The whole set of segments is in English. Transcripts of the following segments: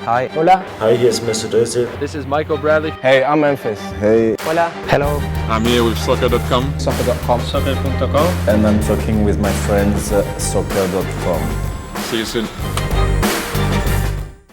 Hi. Hola. Hi, here's Mr. Dozy. This is Michael Bradley. Hey, I'm Memphis. Hey. Hola. Hello. I'm here with soccer.com. Soccer.com. Soccer.com. And I'm talking with my friends soccer.com. See you soon.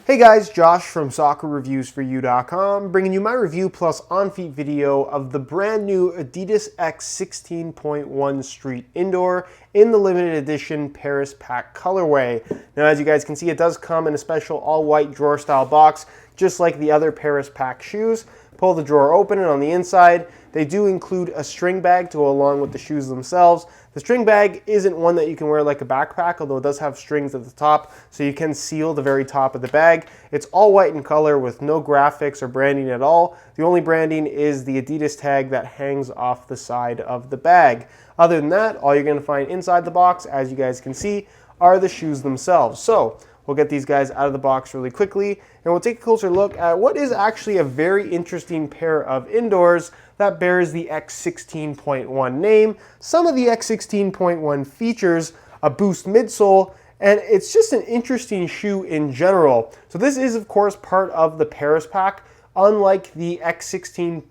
Hey guys, Josh from soccerreviewsforyou.com, bringing you my review plus on-feet video of the brand new Adidas X 16.1 Street Indoor in the limited edition Paris Pack colorway. Now, as you guys can see, it does come in a special all-white drawer-style box, just like the other Paris Pack shoes. Pull the drawer open, and on the inside, they do include a string bag to go along with the shoes themselves. The string bag isn't one that you can wear like a backpack, although it does have strings at the top, so you can seal the very top of the bag. It's all white in color with no graphics or branding at all. The only branding is the Adidas tag that hangs off the side of the bag. Other than that, all you're going to find inside the box, as you guys can see, are the shoes themselves. So we'll get these guys out of the box really quickly, and we'll take a closer look at what is actually a very interesting pair of indoors that bears the X 16.1 name, some of the X 16.1 features, a boost midsole, and it's just an interesting shoe in general. So this is, of course, part of the Paris Pack, unlike the X 16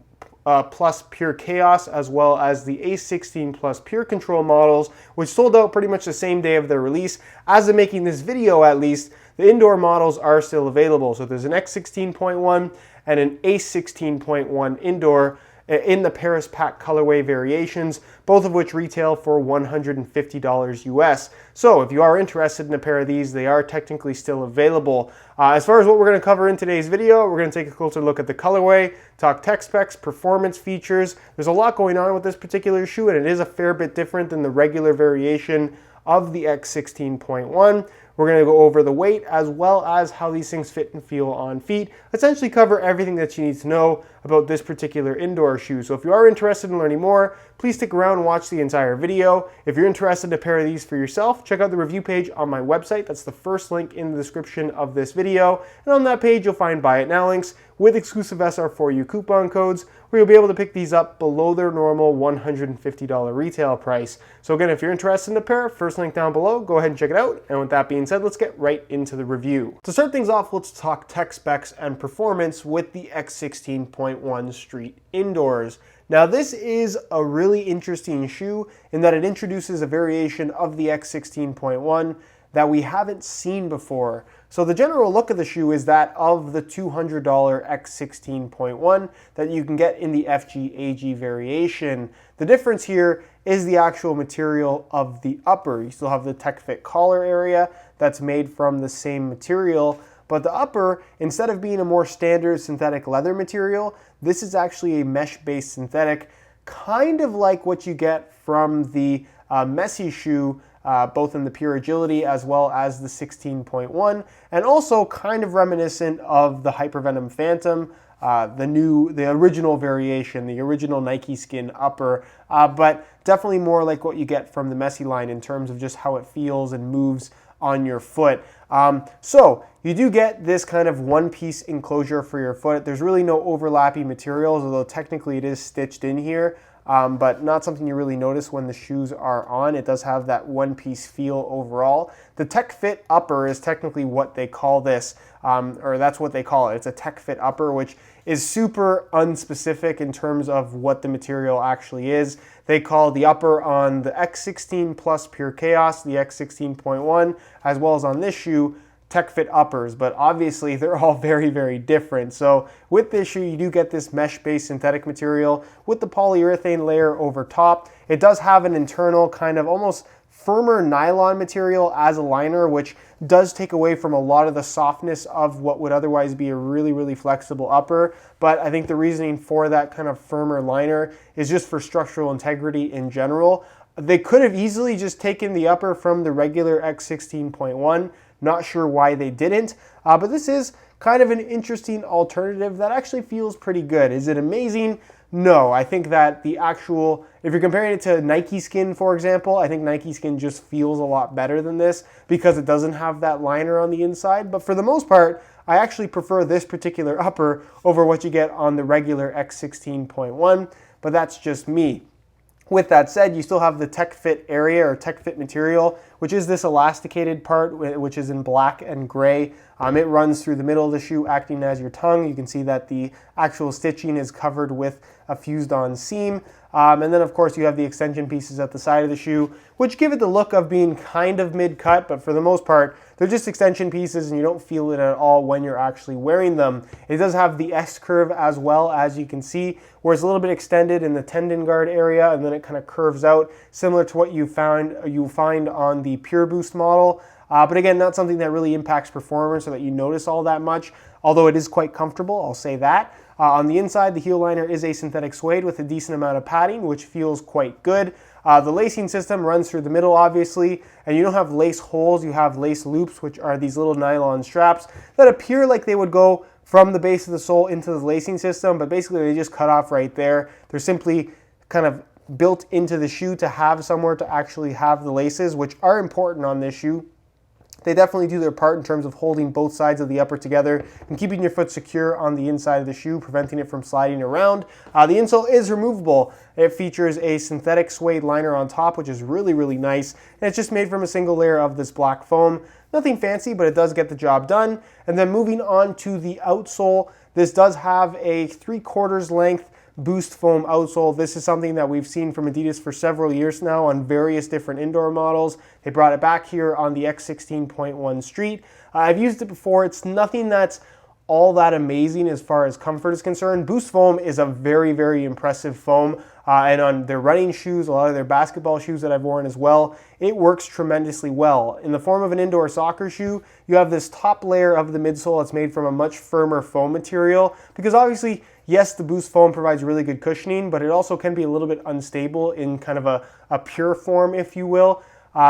Plus Pure Chaos, as well as the A16 Plus Pure Control models, which sold out pretty much the same day of their release. As of making this video, at least, the indoor models are still available. So there's an X16.1 and an A16.1 indoor in the Paris Pack colorway variations, both of which retail for $150 US. So if you are interested in a pair of these, they are technically still available. As far as what we're going to cover in today's video, we're going to take a closer look at the colorway, talk tech specs, performance features. There's a lot going on with this particular shoe, and it is a fair bit different than the regular variation of the X16.1. We're going to go over the weight as well as how these things fit and feel on feet. Essentially cover everything that you need to know about this particular indoor shoe. So if you are interested in learning more, please stick around and watch the entire video. If you're interested in a pair of these for yourself, check out the review page on my website. That's the first link in the description of this video. And on that page, you'll find Buy It Now links with exclusive SR4U coupon codes, where you'll be able to pick these up below their normal $150 retail price. So again, if you're interested in a pair, first link down below, go ahead and check it out. And with that being said, let's get right into the review. To start things off, let's talk tech specs and performance with the X16.1 Street Indoors. Now, this is a really interesting shoe in that it introduces a variation of the X16.1 that we haven't seen before. So the general look of the shoe is that of the $200 X16.1 that you can get in the FG-AG variation. The difference here is the actual material of the upper. You still have the Tech Fit collar area that's made from the same material, but the upper, instead of being a more standard synthetic leather material, this is actually a mesh-based synthetic, kind of like what you get from the Messi shoe, both in the Pure Agility as well as the 16.1, and also kind of reminiscent of the Hypervenom Phantom, the original variation, the original Nike Skin upper, but definitely more like what you get from the Messi line in terms of just how it feels and moves on your foot. So you do get this kind of one-piece enclosure for your foot. There's really no overlapping materials, although technically it is stitched in here, but not something you really notice when the shoes are on. It does have that one-piece feel overall. The Tech Fit upper is technically what they call this, or that's what they call it. It's a Tech Fit upper, which is super unspecific in terms of what the material actually is. They call the upper on the X16 Plus Pure Chaos, the X16.1, as well as on this shoe, Tech Fit uppers, but obviously they're all very, very different. So with this shoe, you do get this mesh-based synthetic material with the polyurethane layer over top. It does have an internal kind of almost firmer nylon material as a liner, which does take away from a lot of the softness of what would otherwise be a really, really flexible upper. But I think the reasoning for that kind of firmer liner is just for structural integrity in general. They could have easily just taken the upper from the regular X16.1. Not sure why they didn't, but this is kind of an interesting alternative that actually feels pretty good. Is it amazing? No, I think that the actual, if you're comparing it to Nike Skin, for example, I think Nike Skin just feels a lot better than this because it doesn't have that liner on the inside. But for the most part, I actually prefer this particular upper over what you get on the regular X16.1, but that's just me. With that said, you still have the Tech Fit area or Tech Fit material, which is this elasticated part, which is in black and gray. It runs through the middle of the shoe, acting as your tongue. You can see that the actual stitching is covered with a fused-on seam. And then, of course, you have the extension pieces at the side of the shoe, which give it the look of being kind of mid-cut, but for the most part, they're just extension pieces and you don't feel it at all when you're actually wearing them. It does have the S-curve as well, as you can see, where it's a little bit extended in the tendon guard area, and then it kind of curves out, similar to what you find on the Pure Boost model. But again, not something that really impacts performance or that you notice all that much, although it is quite comfortable, I'll say that. On the inside, the heel liner is a synthetic suede with a decent amount of padding, which feels quite good. The lacing system runs through the middle, obviously, and you don't have lace holes, you have lace loops, which are these little nylon straps that appear like they would go from the base of the sole into the lacing system, but basically they just cut off right there. They're simply kind of built into the shoe to have somewhere to actually have the laces, which are important on this shoe. They definitely do their part in terms of holding both sides of the upper together and keeping your foot secure on the inside of the shoe, preventing it from sliding around. The insole is removable. It features a synthetic suede liner on top, which is really, really nice. And it's just made from a single layer of this black foam. Nothing fancy, but it does get the job done. And then moving on to the outsole, this does have a 3/4 length Boost foam outsole. This is something that we've seen from Adidas for several years now on various different indoor models. They brought it back here on the X16.1 Street. I've used it before. It's nothing that's all that amazing as far as comfort is concerned. Boost foam is a very, very impressive foam. And on their running shoes, a lot of their basketball shoes that I've worn as well, it works tremendously well. In the form of an indoor soccer shoe, you have this top layer of the midsole that's made from a much firmer foam material, because obviously, yes, the Boost foam provides really good cushioning, but it also can be a little bit unstable in kind of a pure form, if you will.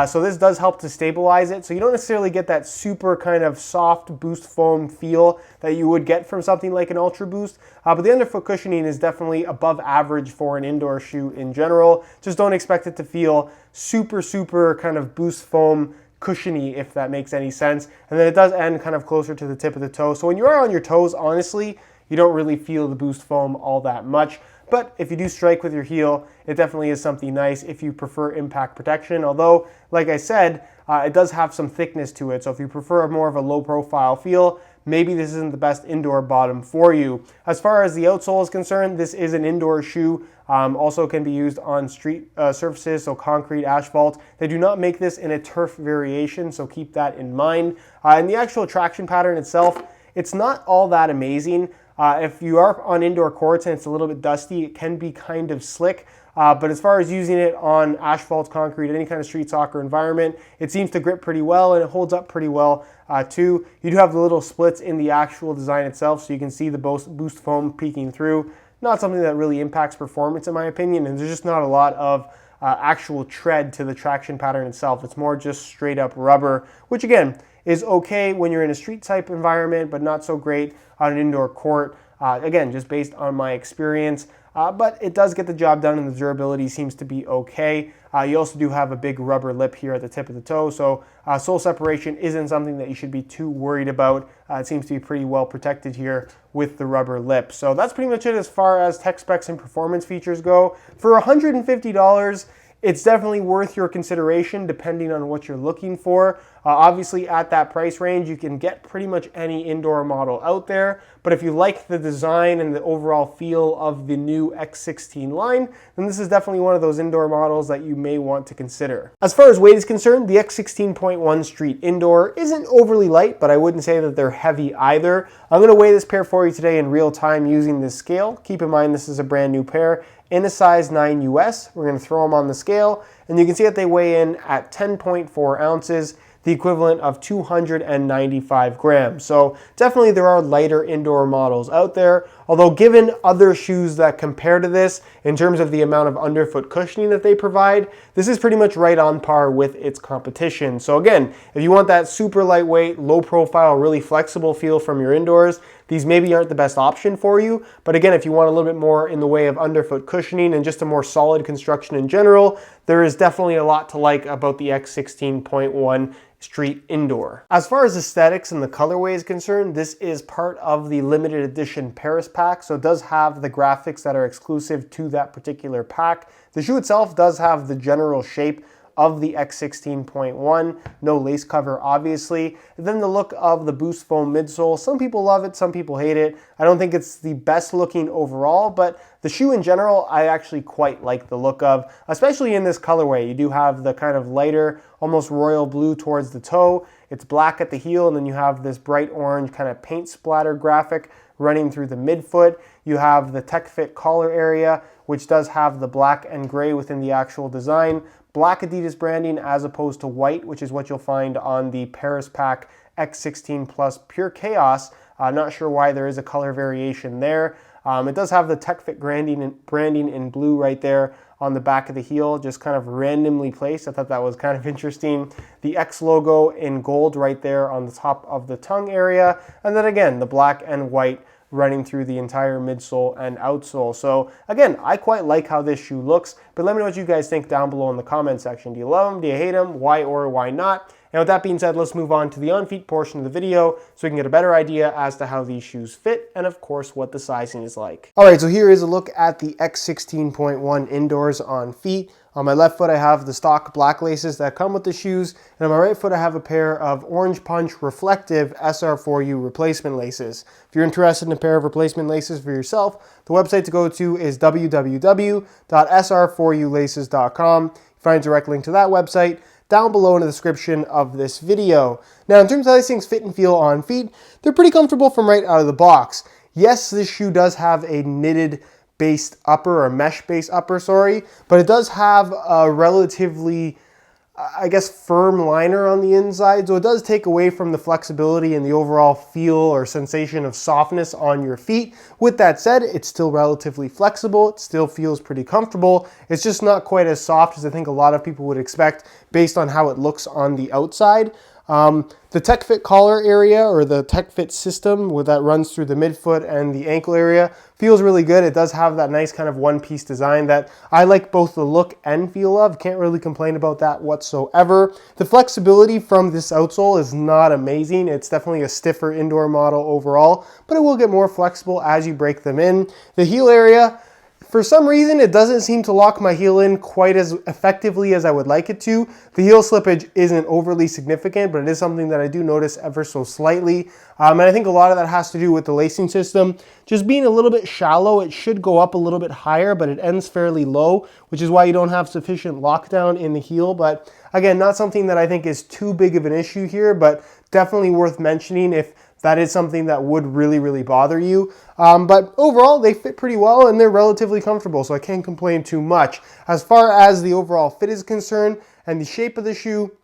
So this does help to stabilize it. So you don't necessarily get that super kind of soft Boost foam feel that you would get from something like an Ultra Boost. But the underfoot cushioning is definitely above average for an indoor shoe in general. Just don't expect it to feel super, super kind of Boost foam cushiony, if that makes any sense. And then it does end kind of closer to the tip of the toe. So when you are on your toes, honestly, you don't really feel the Boost foam all that much. But if you do strike with your heel, it definitely is something nice if you prefer impact protection. Although, like I said, it does have some thickness to it. So if you prefer more of a low profile feel, maybe this isn't the best indoor bottom for you. As far as the outsole is concerned, this is an indoor shoe. Also can be used on street surfaces, so concrete, asphalt. They do not make this in a turf variation, so keep that in mind. And the actual traction pattern itself, it's not all that amazing. If you are on indoor courts and it's a little bit dusty, it can be kind of slick. But as far as using it on asphalt, concrete, any kind of street soccer environment, it seems to grip pretty well and it holds up pretty well too. You do have the little splits in the actual design itself, so you can see the Boost foam peeking through. Not something that really impacts performance in my opinion, and there's just not a lot of actual tread to the traction pattern itself. It's more just straight up rubber, which again, is okay when you're in a street type environment, but not so great on an indoor court. Again, just based on my experience, but it does get the job done and the durability seems to be okay. You also do have a big rubber lip here at the tip of the toe, so sole separation isn't something that you should be too worried about. It seems to be pretty well protected here with the rubber lip. So that's pretty much it as far as tech specs and performance features go. For $150, it's definitely worth your consideration depending on what you're looking for. Obviously at that price range, you can get pretty much any indoor model out there. But if you like the design and the overall feel of the new X16 line, then this is definitely one of those indoor models that you may want to consider. As far as weight is concerned, the X16.1 Street Indoor isn't overly light, but I wouldn't say that they're heavy either. I'm gonna weigh this pair for you today in real time using this scale. Keep in mind this is a brand new pair in a size 9 US. We're going to throw them on the scale, and you can see that they weigh in at 10.4 ounces, the equivalent of 295 grams. So definitely there are lighter indoor models out there, although given other shoes that compare to this in terms of the amount of underfoot cushioning that they provide, this is pretty much right on par with its competition. So again, if you want that super lightweight, low profile, really flexible feel from your indoors, these maybe aren't the best option for you. But again, if you want a little bit more in the way of underfoot cushioning and just a more solid construction in general, there is definitely a lot to like about the X16.1 Street Indoor. As far as aesthetics and the colorway is concerned, this is part of the limited edition Paris pack, so it does have the graphics that are exclusive to that particular pack. The shoe itself does have the general shape of the X16.1, no lace cover obviously. And then the look of the boost foam midsole, some people love it, some people hate it. I don't think it's the best looking overall, but the shoe in general I actually quite like the look of, especially in this colorway. You do have the kind of lighter, almost royal blue towards the toe. It's black at the heel, and then you have this bright orange kind of paint splatter graphic running through the midfoot. You have the Tech Fit collar area, which does have the black and gray within the actual design. Black Adidas branding as opposed to white, which is what you'll find on the Paris Pack X16 Plus Pure Chaos. Not sure why there is a color variation there. It does have the Tech Fit branding in blue right there on the back of the heel, just kind of randomly placed. I thought that was kind of interesting. The X logo in gold right there on the top of the tongue area. And then again, the black and white running through the entire midsole and outsole. So again, I quite like how this shoe looks, but let me know what you guys think down below in the comment section. Do you love them? Do you hate them? Why or why not? And with that being said, let's move on to the on-feet portion of the video so we can get a better idea as to how these shoes fit and of course what the sizing is like. All right, so here is a look at the X16.1 indoors on feet. On my left foot, I have the stock black laces that come with the shoes, and on my right foot, I have a pair of Orange Punch reflective SR4U replacement laces. If you're interested in a pair of replacement laces for yourself, the website to go to is www.sr4ulaces.com. You find a direct link to that website down below in the description of this video. Now, in terms of how these things fit and feel on feet, they're pretty comfortable from right out of the box. Yes, this shoe does have a knitted based upper, or mesh based upper, sorry, but it does have a relatively, I guess, firm liner on the inside, so it does take away from the flexibility and the overall feel or sensation of softness on your feet. With that said, it's still relatively flexible, it still feels pretty comfortable. It's just not quite as soft as I think a lot of people would expect based on how it looks on the outside. The Tech Fit collar area, or the Tech Fit system that runs through the midfoot and the ankle area, feels really good. It does have that nice kind of one-piece design that I like both the look and feel of. Can't really complain about that whatsoever. The flexibility from this outsole is not amazing. It's definitely a stiffer indoor model overall, but it will get more flexible as you break them in. The heel area, for some reason, it doesn't seem to lock my heel in quite as effectively as I would like it to. The heel slippage isn't overly significant, but it is something that I do notice ever so slightly. And I think a lot of that has to do with the lacing system just being a little bit shallow. It should go up a little bit higher, but it ends fairly low, which is why you don't have sufficient lockdown in the heel. But again, not something that I think is too big of an issue here, but definitely worth mentioning if that is something that would really, really bother you. But overall, they fit pretty well and they're relatively comfortable, so I can't complain too much. As far as the overall fit is concerned and the shape of the shoe,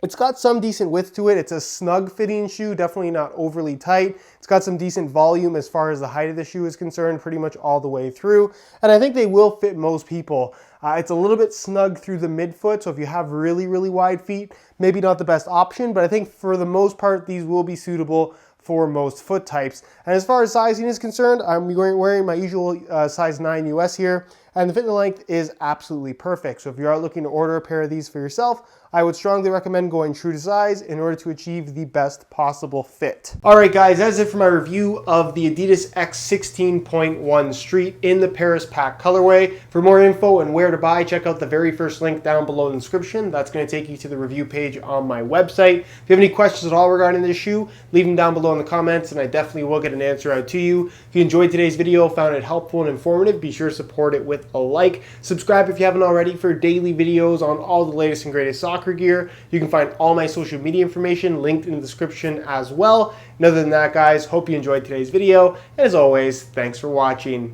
it's got some decent width to it. It's a snug fitting shoe, definitely not overly tight. It's got some decent volume as far as the height of the shoe is concerned, pretty much all the way through. And I think they will fit most people. It's a little bit snug through the midfoot, so if you have really, really wide feet, maybe not the best option, but I think for the most part, these will be suitable for most foot types. And as far as sizing is concerned, I'm wearing my usual size 9 US here, and the fit and length is absolutely perfect. So if you are looking to order a pair of these for yourself, I would strongly recommend going true to size in order to achieve the best possible fit. All right, guys, that's it for my review of the Adidas X16.1 Street in the Paris Pack colorway. For more info and where to buy, check out the very first link down below in the description. That's going to take you to the review page on my website. If you have any questions at all regarding this shoe, leave them down below in the comments, and I definitely will get an answer out to you. If you enjoyed today's video, found it helpful and informative, be sure to support it with a like. Subscribe if you haven't already for daily videos on all the latest and greatest soccer gear. You can find all my social media information linked in the description as well. And other than that, guys, hope you enjoyed today's video. And as always, thanks for watching.